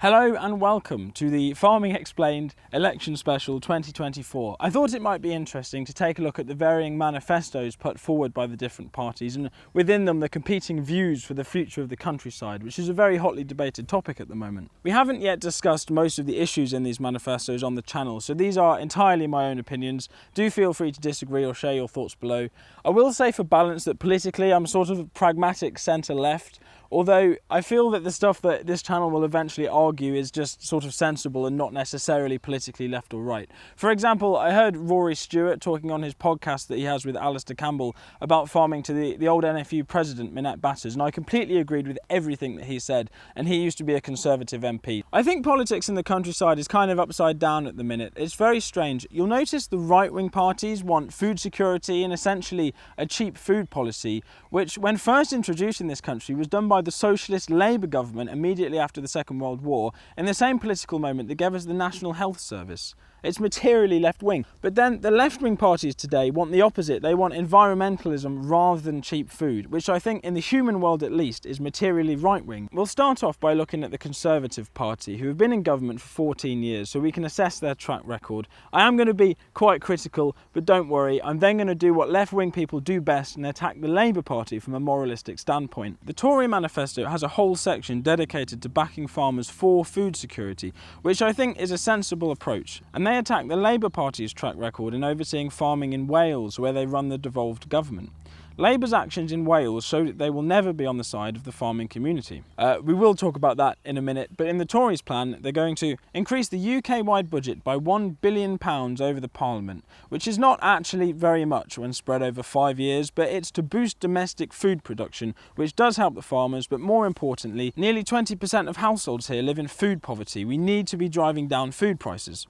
Hello and welcome to the Farming Explained Election Special 2024. I thought it might be interesting to take a look at the varying manifestos put forward by the different parties and within them the competing views for the future of the countryside, which is a very hotly debated topic at the moment. We haven't yet discussed most of the issues in these manifestos on the channel, so these are entirely my own opinions. Do feel free to disagree or share your thoughts below. I will say for balance that politically I'm sort of pragmatic centre-left, although I feel that the stuff that this channel will eventually argue is just sort of sensible and not necessarily politically left or right. For example, I heard Rory Stewart talking on his podcast that he has with Alistair Campbell about farming to the old NFU president, Minette Batters, and I completely agreed with everything that he said, and he used to be a Conservative MP. I think politics in the countryside is kind of upside down at the minute. It's very strange. You'll notice the right-wing parties want food security and essentially a cheap food policy, which when first introduced in this country was done by the socialist Labour government immediately after the Second World War, in the same political moment that gave us the National Health Service. It's materially left-wing. But then the left-wing parties today want the opposite. They want environmentalism rather than cheap food, which I think in the human world at least is materially right-wing. We'll start off by looking at the Conservative Party, who have been in government for 14 years, so we can assess their track record. I am going to be quite critical, but don't worry, I'm then going to do what left-wing people do best and attack the Labour Party from a moralistic standpoint. The Tory manifesto has a whole section dedicated to backing farmers for food security, which I think is a sensible approach. And they attack the Labour Party's track record in overseeing farming in Wales, where they run the devolved government. Labour's actions in Wales show that they will never be on the side of the farming community. We will talk about that in a minute, but in the Tories' plan, they're going to increase the UK-wide budget by £1 billion over the Parliament, which is not actually very much when spread over 5 years, but it's to boost domestic food production, which does help the farmers, but more importantly, nearly 20% of households here live in food poverty. We need to be driving down food prices.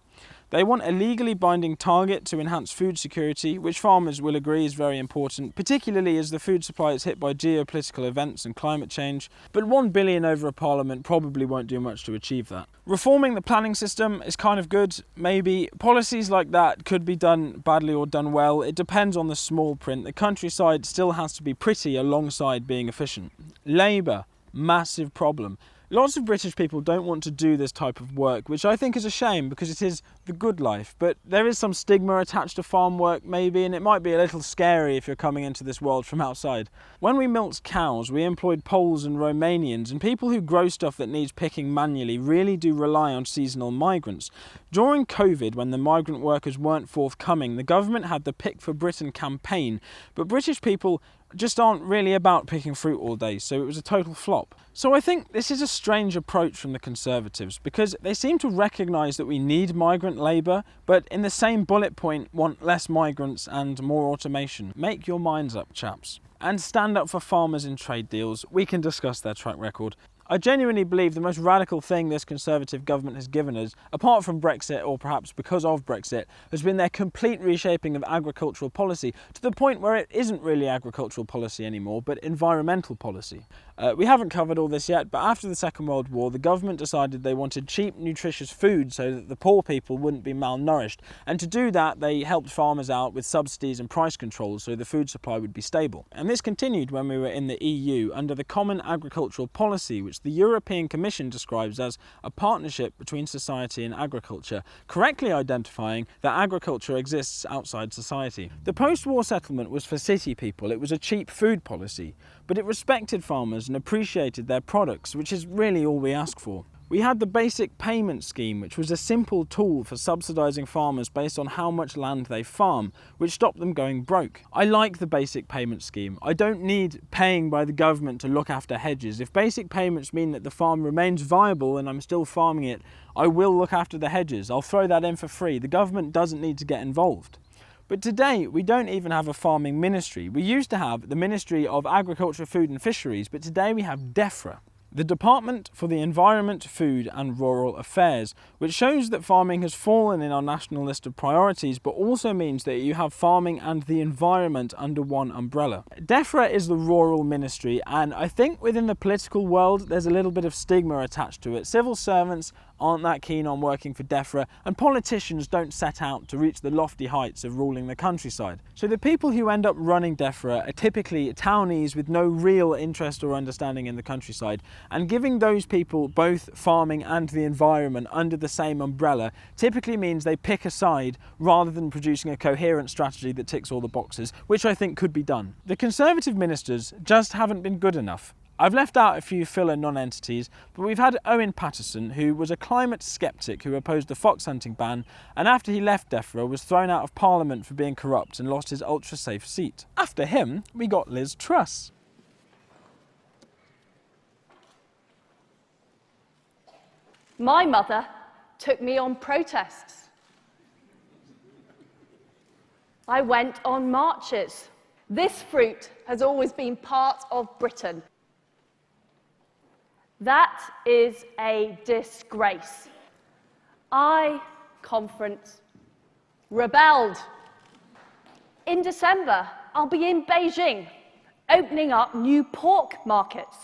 They want a legally binding target to enhance food security, which farmers will agree is very important, particularly as the food supply is hit by geopolitical events and climate change. But £1 billion over a parliament probably won't do much to achieve that. Reforming the planning system is kind of good, maybe. Policies like that could be done badly or done well. It depends on the small print. The countryside still has to be pretty alongside being efficient. Labour, massive problem. Lots of British people don't want to do this type of work, which I think is a shame because it is the good life. But there is some stigma attached to farm work maybe, and it might be a little scary if you're coming into this world from outside. When we milked cows, we employed Poles and Romanians, and people who grow stuff that needs picking manually really do rely on seasonal migrants. During COVID, when the migrant workers weren't forthcoming, the government had the Pick for Britain campaign, but British people just aren't really about picking fruit all day, so it was a total flop. So I think this is a strange approach from the Conservatives, because they seem to recognise that we need migrant labour, but in the same bullet point want less migrants and more automation. Make your minds up, chaps. And stand up for farmers in trade deals. We can discuss their track record. I genuinely believe the most radical thing this Conservative government has given us, apart from Brexit or perhaps because of Brexit, has been their complete reshaping of agricultural policy to the point where it isn't really agricultural policy anymore, but environmental policy. We haven't covered all this yet, but after the Second World War, the government decided they wanted cheap, nutritious food so that the poor people wouldn't be malnourished. And to do that, they helped farmers out with subsidies and price controls so the food supply would be stable. And this continued when we were in the EU under the Common Agricultural Policy, which the European Commission describes as a partnership between society and agriculture, correctly identifying that agriculture exists outside society. The post-war settlement was for city people. It was a cheap food policy, but it respected farmers and appreciated their products, which is really all we ask for. We had the basic payment scheme, which was a simple tool for subsidising farmers based on how much land they farm, which stopped them going broke. I like the basic payment scheme. I don't need paying by the government to look after hedges. If basic payments mean that the farm remains viable and I'm still farming it, I will look after the hedges. I'll throw that in for free. The government doesn't need to get involved. But today, we don't even have a farming ministry. We used to have the Ministry of Agriculture, Food and Fisheries, but today we have DEFRA, the Department for the Environment, Food and Rural Affairs, which shows that farming has fallen in our national list of priorities, but also means that you have farming and the environment under one umbrella. DEFRA is the rural ministry, and I think within the political world there's a little bit of stigma attached to it. Civil servants aren't that keen on working for DEFRA, and politicians don't set out to reach the lofty heights of ruling the countryside. So the people who end up running DEFRA are typically townies with no real interest or understanding in the countryside, and giving those people both farming and the environment under the same umbrella typically means they pick a side rather than producing a coherent strategy that ticks all the boxes, which I think could be done. The Conservative ministers just haven't been good enough. I've left out a few filler non-entities, but we've had Owen Paterson, who was a climate sceptic who opposed the fox hunting ban, and after he left DEFRA was thrown out of Parliament for being corrupt and lost his ultra-safe seat. After him, we got Liz Truss. My mother took me on protests. I went on marches. This fruit has always been part of Britain. That is a disgrace. I, conference, rebelled. In December, I'll be in Beijing, opening up new pork markets.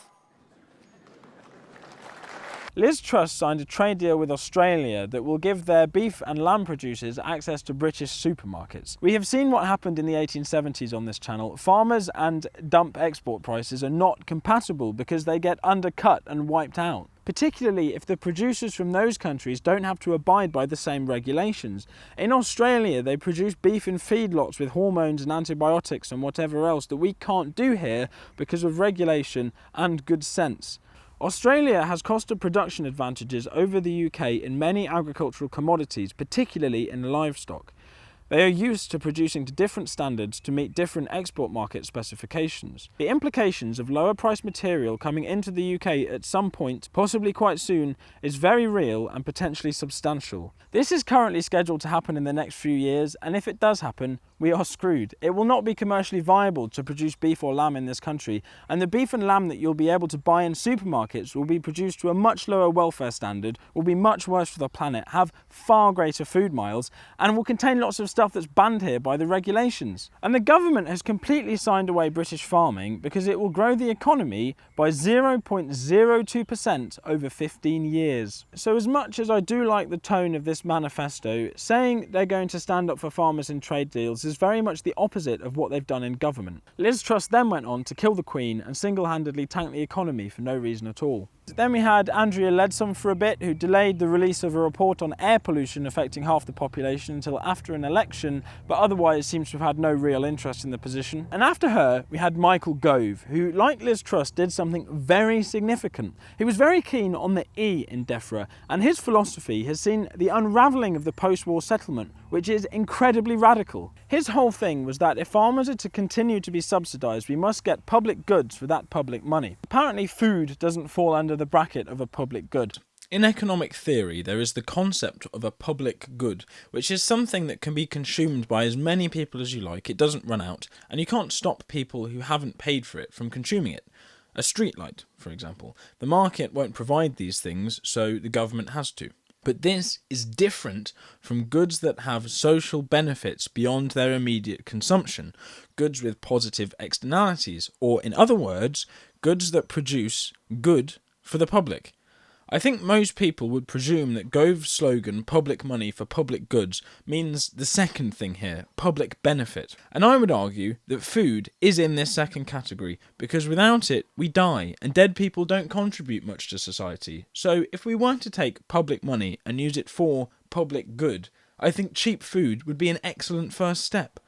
Liz Truss signed a trade deal with Australia that will give their beef and lamb producers access to British supermarkets. We have seen what happened in the 1870s on this channel. Farmers and dump export prices are not compatible because they get undercut and wiped out, particularly if the producers from those countries don't have to abide by the same regulations. In Australia, they produce beef in feedlots with hormones and antibiotics and whatever else that we can't do here because of regulation and good sense. Australia has cost of production advantages over the UK in many agricultural commodities, particularly in livestock. They are used to producing to different standards to meet different export market specifications. The implications of lower price material coming into the UK at some point, possibly quite soon, is very real and potentially substantial. This is currently scheduled to happen in the next few years, and if it does happen, we are screwed. It will not be commercially viable to produce beef or lamb in this country, and the beef and lamb that you'll be able to buy in supermarkets will be produced to a much lower welfare standard, will be much worse for the planet, have far greater food miles, and will contain lots of stuff that's banned here by the regulations. And the government has completely signed away British farming because it will grow the economy by 0.02% over 15 years. So as much as I do like the tone of this manifesto, saying they're going to stand up for farmers in trade deals is very much the opposite of what they've done in government. Liz Truss then went on to kill the Queen and single-handedly tank the economy for no reason at all. Then we had Andrea Leadsom for a bit, who delayed the release of a report on air pollution affecting half the population until after an election, but otherwise seems to have had no real interest in the position. And after her, we had Michael Gove, who, like Liz Truss, did something very significant. He was very keen on the E in DEFRA, and his philosophy has seen the unravelling of the post-war settlement, which is incredibly radical. His whole thing was that if farmers are to continue to be subsidised, we must get public goods for that public money. Apparently food doesn't fall under the bracket of a public good. In economic theory, there is the concept of a public good, which is something that can be consumed by as many people as you like. It doesn't run out, and you can't stop people who haven't paid for it from consuming it. A streetlight, for example. The market won't provide these things, so the government has to. But this is different from goods that have social benefits beyond their immediate consumption, goods with positive externalities, or in other words, goods that produce good for the public. I think most people would presume that Gove's slogan, public money for public goods, means the second thing here, public benefit. And I would argue that food is in this second category, because without it, we die, and dead people don't contribute much to society. So if we were to take public money and use it for public good, I think cheap food would be an excellent first step.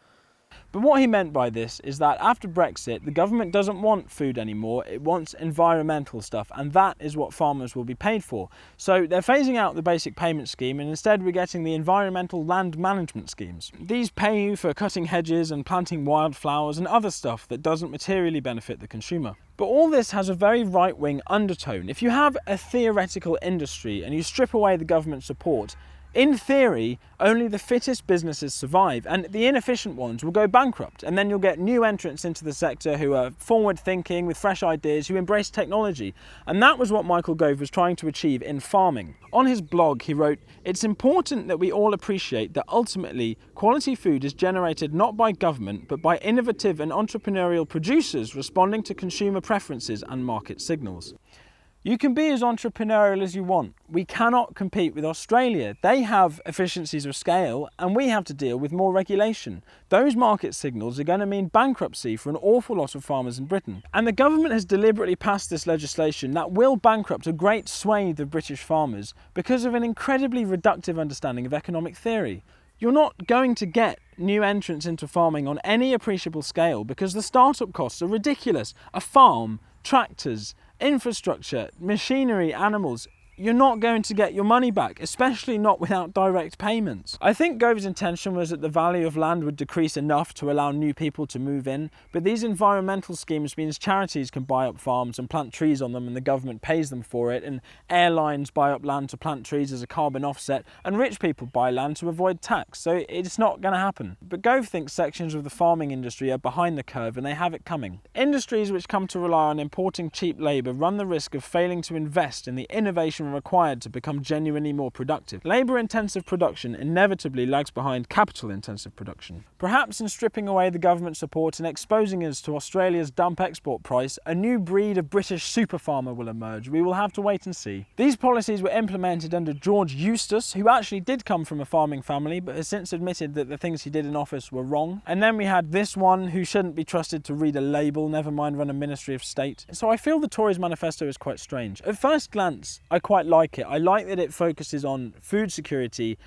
But what he meant by this is that after Brexit, the government doesn't want food anymore, it wants environmental stuff, and that is what farmers will be paid for. So they're phasing out the basic payment scheme, and instead we're getting the environmental land management schemes. These pay you for cutting hedges and planting wildflowers and other stuff that doesn't materially benefit the consumer. But all this has a very right-wing undertone. If you have a theoretical industry and you strip away the government support, in theory, only the fittest businesses survive, and the inefficient ones will go bankrupt, and then you'll get new entrants into the sector who are forward-thinking, with fresh ideas, who embrace technology. And that was what Michael Gove was trying to achieve in farming. On his blog, he wrote, "It's important that we all appreciate that ultimately, quality food is generated not by government, but by innovative and entrepreneurial producers responding to consumer preferences and market signals." You can be as entrepreneurial as you want. We cannot compete with Australia. They have efficiencies of scale and we have to deal with more regulation. Those market signals are going to mean bankruptcy for an awful lot of farmers in Britain. And the government has deliberately passed this legislation that will bankrupt a great swathe of British farmers because of an incredibly reductive understanding of economic theory. You're not going to get new entrants into farming on any appreciable scale because the startup costs are ridiculous. A farm, tractors, infrastructure, machinery, animals, you're not going to get your money back, especially not without direct payments. I think Gove's intention was that the value of land would decrease enough to allow new people to move in, but these environmental schemes means charities can buy up farms and plant trees on them and the government pays them for it, and airlines buy up land to plant trees as a carbon offset, and rich people buy land to avoid tax, so it's not going to happen. But Gove thinks sections of the farming industry are behind the curve and they have it coming. Industries which come to rely on importing cheap labour run the risk of failing to invest in the innovation required to become genuinely more productive. Labour-intensive production inevitably lags behind capital-intensive production. Perhaps in stripping away the government support and exposing us to Australia's dump export price, a new breed of British super farmer will emerge. We will have to wait and see. These policies were implemented under George Eustace, who actually did come from a farming family but has since admitted that the things he did in office were wrong. And then we had this one who shouldn't be trusted to read a label, never mind run a Ministry of State. So I feel the Tories manifesto is quite strange. At first glance, I quite like it. I like that it focuses on food security,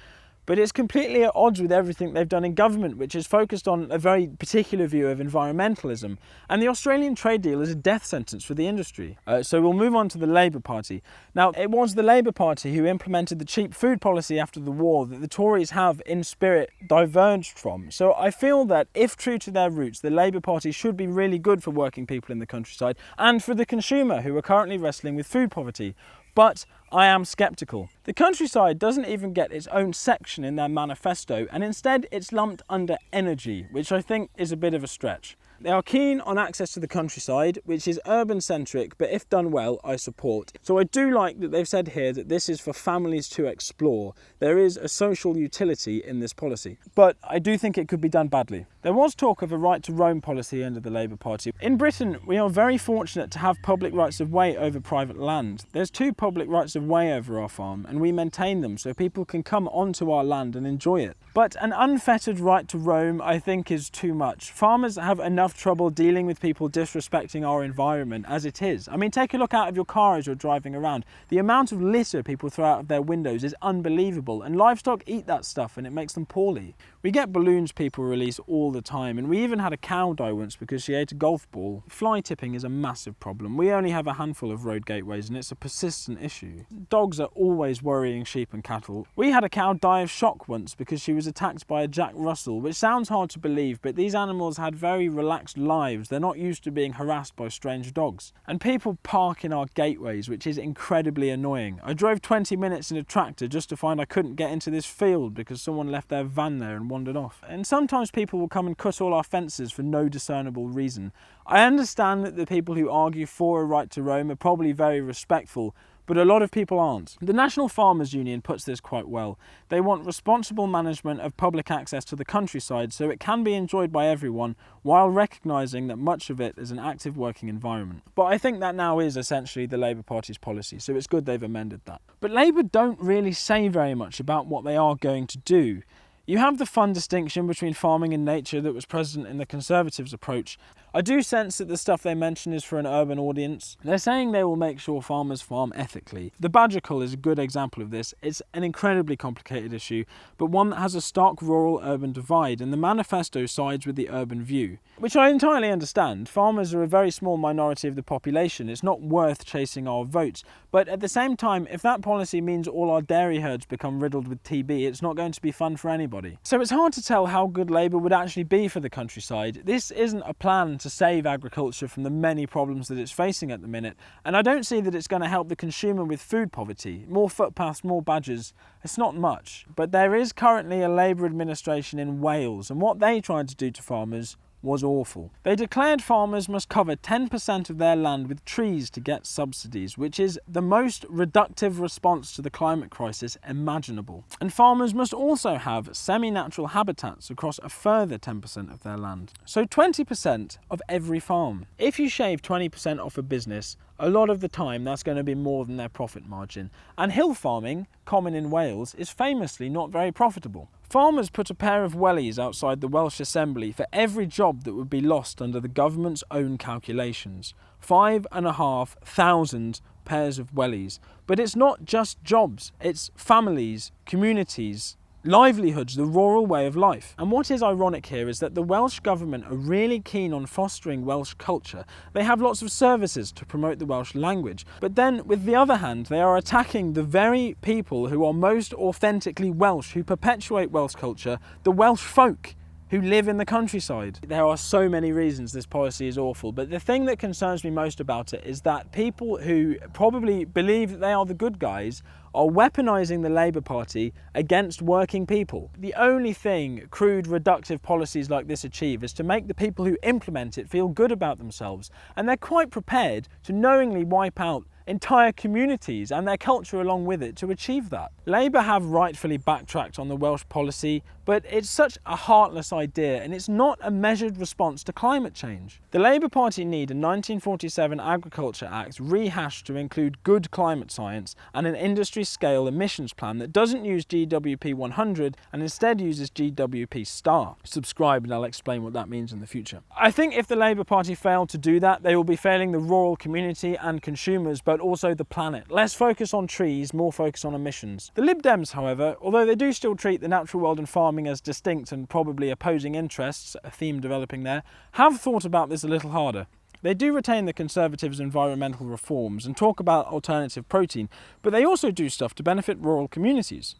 but it's completely at odds with everything they've done in government, which is focused on a very particular view of environmentalism. And the Australian trade deal is a death sentence for the industry. So we'll move on to the Labour Party. Now, it was the Labour Party who implemented the cheap food policy after the war that the Tories have, in spirit, diverged from. So I feel that, if true to their roots, the Labour Party should be really good for working people in the countryside and for the consumer who are currently wrestling with food poverty. But I am sceptical. The countryside doesn't even get its own section in their manifesto, and instead it's lumped under energy, which I think is a bit of a stretch. They are keen on access to the countryside, which is urban-centric, but if done well, I support. So I do like that they've said here that this is for families to explore. There is a social utility in this policy, but I do think it could be done badly. There was talk of a right to roam policy under the Labour Party. In Britain, we are very fortunate to have public rights of way over private land. There's 2 public rights of way over our farm, and we maintain them so people can come onto our land and enjoy it. But an unfettered right to roam, I think, is too much. Farmers have enough trouble dealing with people disrespecting our environment as it is. I mean, take a look out of your car as you're driving around. The amount of litter people throw out of their windows is unbelievable, and livestock eat that stuff and it makes them poorly. We get balloons people release all the time, and we even had a cow die once because she ate a golf ball. Fly tipping is a massive problem. We only have a handful of road gateways and it's a persistent issue. Dogs are always worrying sheep and cattle. We had a cow die of shock once because she was attacked by a Jack Russell, which sounds hard to believe, but these animals had very relaxed lives. They're not used to being harassed by strange dogs. And people park in our gateways, which is incredibly annoying. I drove 20 minutes in a tractor just to find I couldn't get into this field because someone left their van there and wandered off. And sometimes people will come and cut all our fences for no discernible reason. I understand that the people who argue for a right to roam are probably very respectful, but a lot of people aren't. The National Farmers Union puts this quite well. They want responsible management of public access to the countryside so it can be enjoyed by everyone while recognising that much of it is an active working environment. But I think that now is essentially the Labour Party's policy, so it's good they've amended that. But Labour don't really say very much about what they are going to do. You have the fun distinction between farming and nature that was present in the Conservatives' approach. I do sense that the stuff they mention is for an urban audience. They're saying they will make sure farmers farm ethically. The badger cull is a good example of this. It's an incredibly complicated issue, but one that has a stark rural-urban divide, and the manifesto sides with the urban view, which I entirely understand. Farmers are a very small minority of the population. It's not worth chasing our votes. But at the same time, if that policy means all our dairy herds become riddled with TB, it's not going to be fun for anybody. So it's hard to tell how good Labour would actually be for the countryside. This isn't a plan to save agriculture from the many problems that it's facing at the minute, and I don't see that it's going to help the consumer with food poverty. More footpaths, more badgers, it's not much. But there is currently a Labour administration in Wales, and what they tried to do to farmers was awful. They declared farmers must cover 10% of their land with trees to get subsidies, which is the most reductive response to the climate crisis imaginable. And farmers must also have semi-natural habitats across a further 10% of their land. So 20% of every farm. If you shave 20% off a business, a lot of the time that's going to be more than their profit margin. And hill farming, common in Wales, is famously not very profitable. Farmers put a pair of wellies outside the Welsh Assembly for every job that would be lost under the government's own calculations. 5,500 pairs of wellies. But it's not just jobs, it's families, communities, livelihoods, the rural way of life. And what is ironic here is that the Welsh government are really keen on fostering Welsh culture. They have lots of services to promote the Welsh language. But then, with the other hand, they are attacking the very people who are most authentically Welsh, who perpetuate Welsh culture, the Welsh folk who live in the countryside. There are so many reasons this policy is awful, but the thing that concerns me most about it is that people who probably believe that they are the good guys are weaponising the Labour Party against working people. The only thing crude, reductive policies like this achieve is to make the people who implement it feel good about themselves, and they're quite prepared to knowingly wipe out entire communities and their culture along with it to achieve that. Labour have rightfully backtracked on the Welsh policy, but it's such a heartless idea and it's not a measured response to climate change. The Labour Party need a 1947 Agriculture Act rehashed to include good climate science and an industry-scale emissions plan that doesn't use GWP 100 and instead uses GWP star. Subscribe and I'll explain what that means in the future. I think if the Labour Party fail to do that, they will be failing the rural community and consumers, but also the planet. Less focus on trees, more focus on emissions. The Lib Dems, however, although they do still treat the natural world and farming as distinct and probably opposing interests, a theme developing there, have thought about this a little harder. They do retain the Conservatives' environmental reforms and talk about alternative protein, but they also do stuff to benefit rural communities.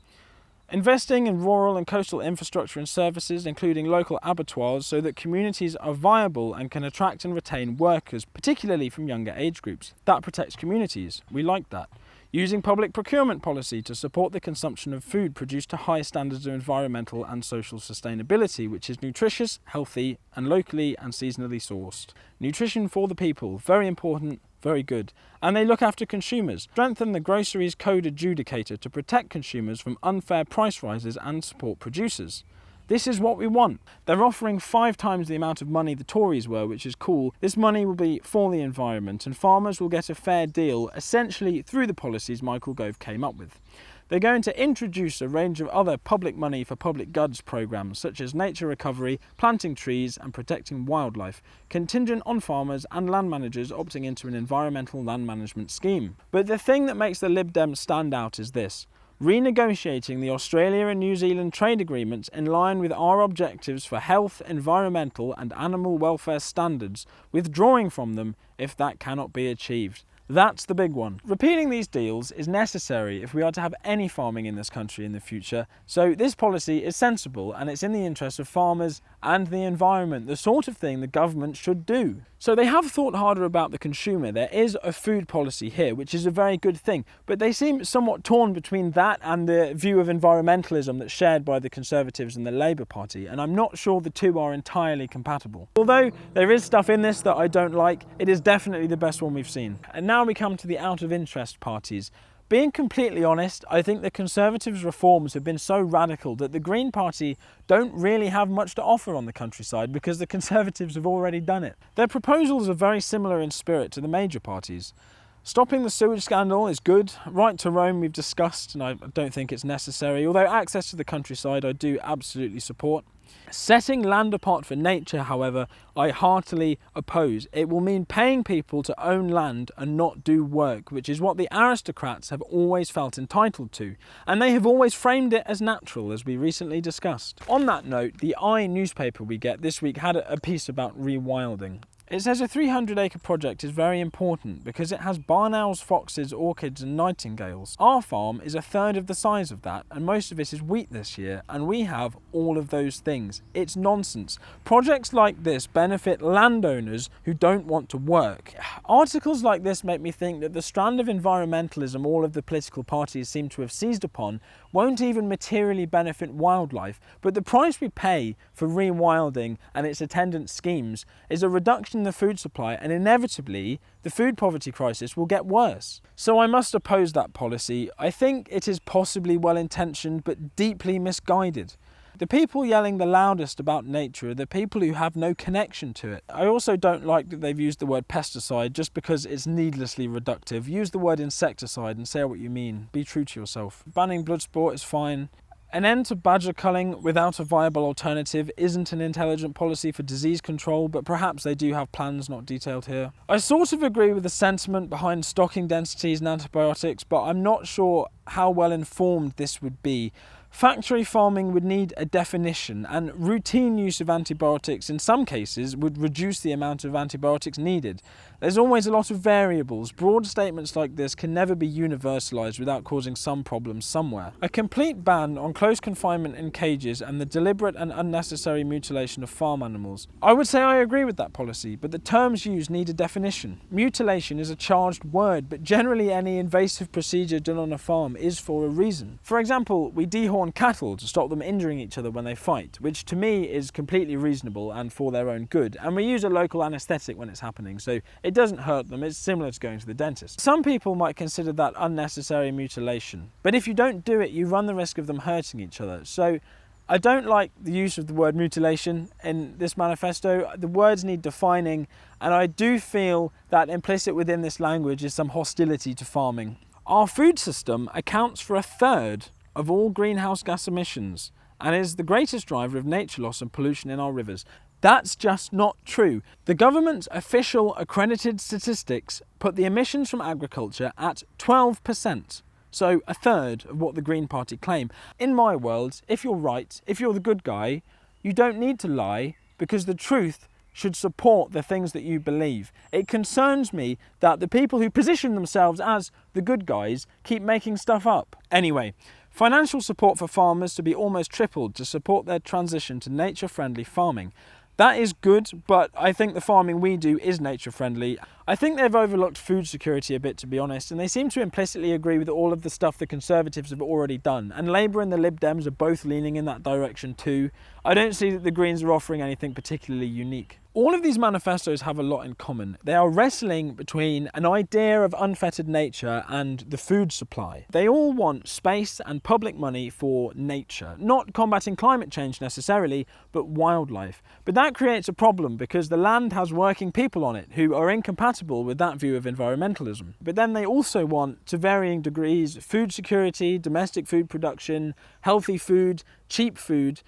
Investing in rural and coastal infrastructure and services, including local abattoirs, so that communities are viable and can attract and retain workers, particularly from younger age groups. That protects communities. We like that. Using public procurement policy to support the consumption of food produced to high standards of environmental and social sustainability, which is nutritious, healthy, and locally and seasonally sourced. Nutrition for the people, very important, very good. And they look after consumers. Strengthen the groceries code adjudicator to protect consumers from unfair price rises and support producers. This is what we want. They're offering 5 times the amount of money the Tories were, which is cool. This money will be for the environment and farmers will get a fair deal, essentially through the policies Michael Gove came up with. They're going to introduce a range of other public money for public goods programmes, such as nature recovery, planting trees and protecting wildlife, contingent on farmers and land managers opting into an environmental land management scheme. But the thing that makes the Lib Dems stand out is this: renegotiating the Australia and New Zealand trade agreements in line with our objectives for health, environmental and animal welfare standards, withdrawing from them if that cannot be achieved. That's the big one. Repealing these deals is necessary if we are to have any farming in this country in the future, so this policy is sensible and it's in the interest of farmers and the environment, the sort of thing the government should do. So they have thought harder about the consumer. There is a food policy here, which is a very good thing, but they seem somewhat torn between that and the view of environmentalism that's shared by the Conservatives and the Labour Party, and I'm not sure the two are entirely compatible. Although there is stuff in this that I don't like, it is definitely the best one we've seen. And now we come to the out of interest parties. Being completely honest, I think the Conservatives' reforms have been so radical that the Green Party don't really have much to offer on the countryside because the Conservatives have already done it. Their proposals are very similar in spirit to the major parties. Stopping the sewage scandal is good. Right to roam we've discussed and I don't think it's necessary, although access to the countryside I do absolutely support. Setting land apart for nature, however, I heartily oppose. It will mean paying people to own land and not do work, which is what the aristocrats have always felt entitled to, and they have always framed it as natural, as we recently discussed. On that note, the newspaper we get this week had a piece about rewilding. It says a 300-acre project is very important because it has barn owls, foxes, orchids and nightingales. Our farm is a third of the size of that, and most of it is wheat this year, and we have all of those things. It's nonsense. Projects like this benefit landowners who don't want to work. Articles like this make me think that the strand of environmentalism all of the political parties seem to have seized upon won't even materially benefit wildlife, but the price we pay for rewilding and its attendant schemes is a reduction in the food supply, and inevitably the food poverty crisis will get worse. So I must oppose that policy. I think it is possibly well-intentioned but deeply misguided. The people yelling the loudest about nature are the people who have no connection to it. I also don't like that they've used the word pesticide just because it's needlessly reductive. Use the word insecticide and say what you mean. Be true to yourself. Banning blood sport is fine. An end to badger culling without a viable alternative isn't an intelligent policy for disease control, but perhaps they do have plans not detailed here. I sort of agree with the sentiment behind stocking densities and antibiotics, but I'm not sure how well informed this would be. Factory farming would need a definition, and routine use of antibiotics in some cases would reduce the amount of antibiotics needed. There's always a lot of variables. Broad statements like this can never be universalised without causing some problems somewhere. A complete ban on close confinement in cages and the deliberate and unnecessary mutilation of farm animals. I would say I agree with that policy, but the terms used need a definition. Mutilation is a charged word, but generally any invasive procedure done on a farm is for a reason. For example, we dehorn cattle to stop them injuring each other when they fight, which to me is completely reasonable and for their own good, and we use a local anaesthetic when it's happening, so it doesn't hurt them. It's similar to going to the dentist. Some people might consider that unnecessary mutilation, but if you don't do it, you run the risk of them hurting each other. So I don't like the use of the word mutilation in this manifesto. The words need defining, and I do feel that implicit within this language is some hostility to farming. Our food system accounts for a third of all greenhouse gas emissions and is the greatest driver of nature loss and pollution in our rivers. That's just not true. The government's official accredited statistics put the emissions from agriculture at 12%, so a third of what the Green Party claim. In my world, if you're right, if you're the good guy, you don't need to lie because the truth should support the things that you believe. It concerns me that the people who position themselves as the good guys keep making stuff up. Anyway, financial support for farmers to be almost tripled to support their transition to nature-friendly farming. That is good, but I think the farming we do is nature-friendly. I think they've overlooked food security a bit, to be honest, and they seem to implicitly agree with all of the stuff the Conservatives have already done, and Labour and the Lib Dems are both leaning in that direction too. I don't see that the Greens are offering anything particularly unique. All of these manifestos have a lot in common. They are wrestling between an idea of unfettered nature and the food supply. They all want space and public money for nature, not combating climate change necessarily, but wildlife. But that creates a problem because the land has working people on it who are incompatible with that view of environmentalism. But then they also want, to varying degrees, food security, domestic food production, healthy food, cheap food.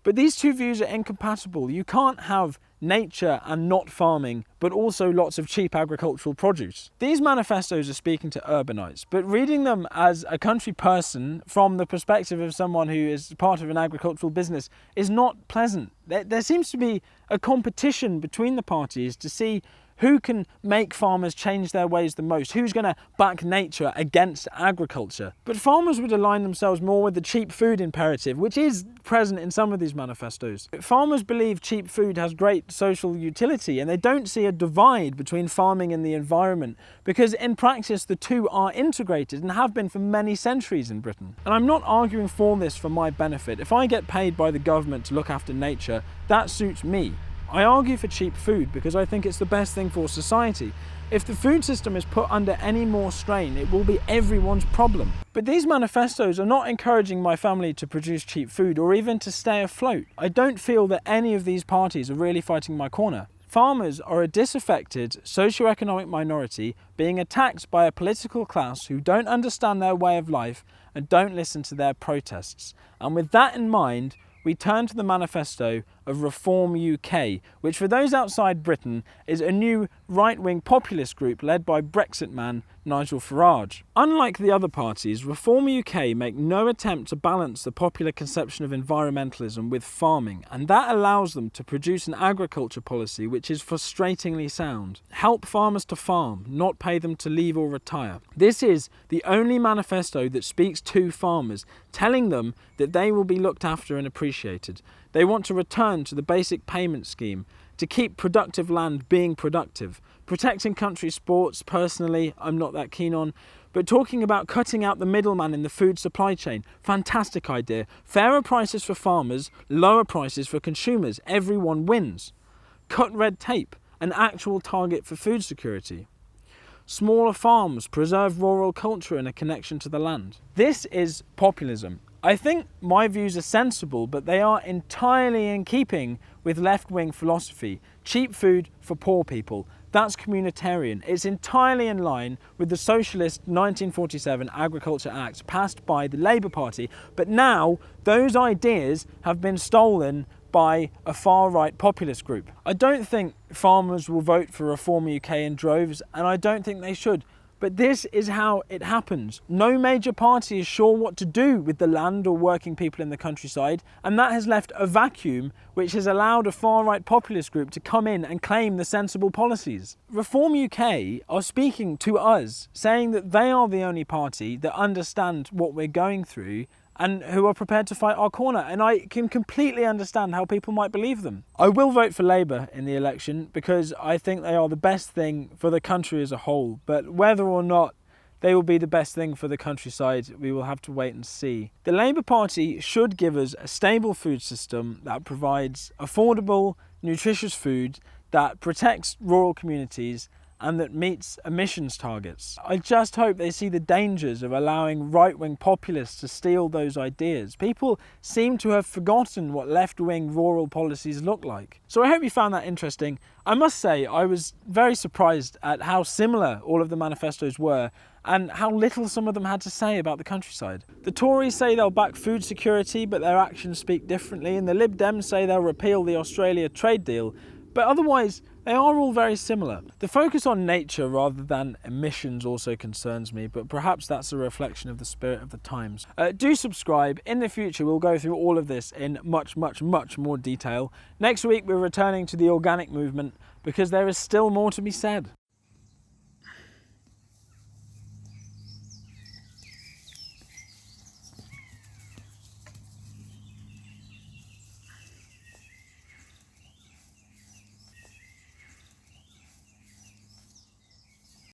But these two views are incompatible. You can't have nature and not farming, but also lots of cheap agricultural produce. These manifestos are speaking to urbanites, but reading them as a country person from the perspective of someone who is part of an agricultural business is not pleasant. There seems to be a competition between the parties to see who can make farmers change their ways the most, who's going to back nature against agriculture. But farmers would align themselves more with the cheap food imperative, which is present in some of these manifestos. Farmers believe cheap food has great social utility, and they don't see a divide between farming and the environment, because in practice the two are integrated and have been for many centuries in Britain. And I'm not arguing for this for my benefit. If I get paid by the government to look after nature, that suits me. I argue for cheap food because I think it's the best thing for society. If the food system is put under any more strain, it will be everyone's problem. But these manifestos are not encouraging my family to produce cheap food or even to stay afloat. I don't feel that any of these parties are really fighting my corner. Farmers are a disaffected socioeconomic minority being attacked by a political class who don't understand their way of life and don't listen to their protests. And with that in mind, we turn to the manifesto of Reform UK, which for those outside Britain is a new right-wing populist group led by Brexit man Nigel Farage. Unlike the other parties, Reform UK make no attempt to balance the popular conception of environmentalism with farming, and that allows them to produce an agriculture policy which is frustratingly sound. Help farmers to farm, not pay them to leave or retire. This is the only manifesto that speaks to farmers, telling them that they will be looked after and appreciated. They want to return to the basic payment scheme, to keep productive land being productive. Protecting country sports, personally, I'm not that keen on. But talking about cutting out the middleman in the food supply chain, fantastic idea. Fairer prices for farmers, lower prices for consumers. Everyone wins. Cut red tape, an actual target for food security. Smaller farms, preserve rural culture and a connection to the land. This is populism. I think my views are sensible, but they are entirely in keeping with left-wing philosophy. Cheap food for poor people. That's communitarian. It's entirely in line with the socialist 1947 Agriculture Act passed by the Labour Party, but now those ideas have been stolen by a far-right populist group. I don't think farmers will vote for Reform UK in droves, and I don't think they should. But this is how it happens. No major party is sure what to do with the land or working people in the countryside, and that has left a vacuum which has allowed a far-right populist group to come in and claim the sensible policies. Reform UK are speaking to us, saying that they are the only party that understand what we're going through and who are prepared to fight our corner, and I can completely understand how people might believe them. I will vote for Labour in the election because I think they are the best thing for the country as a whole, but whether or not they will be the best thing for the countryside, we will have to wait and see. The Labour Party should give us a stable food system that provides affordable, nutritious food, that protects rural communities, and that meets emissions targets. I just hope they see the dangers of allowing right-wing populists to steal those ideas. People seem to have forgotten what left-wing rural policies look like. So I hope you found that interesting. I must say I was very surprised at how similar all of the manifestos were and how little some of them had to say about the countryside. The Tories say they'll back food security, but their actions speak differently, and the Lib Dems say they'll repeal the Australia trade deal, but otherwise they are all very similar. The focus on nature rather than emissions also concerns me, but perhaps that's a reflection of the spirit of the times. Do subscribe. In the future we'll go through all of this in much more detail. Next week we're returning to the organic movement because there is still more to be said.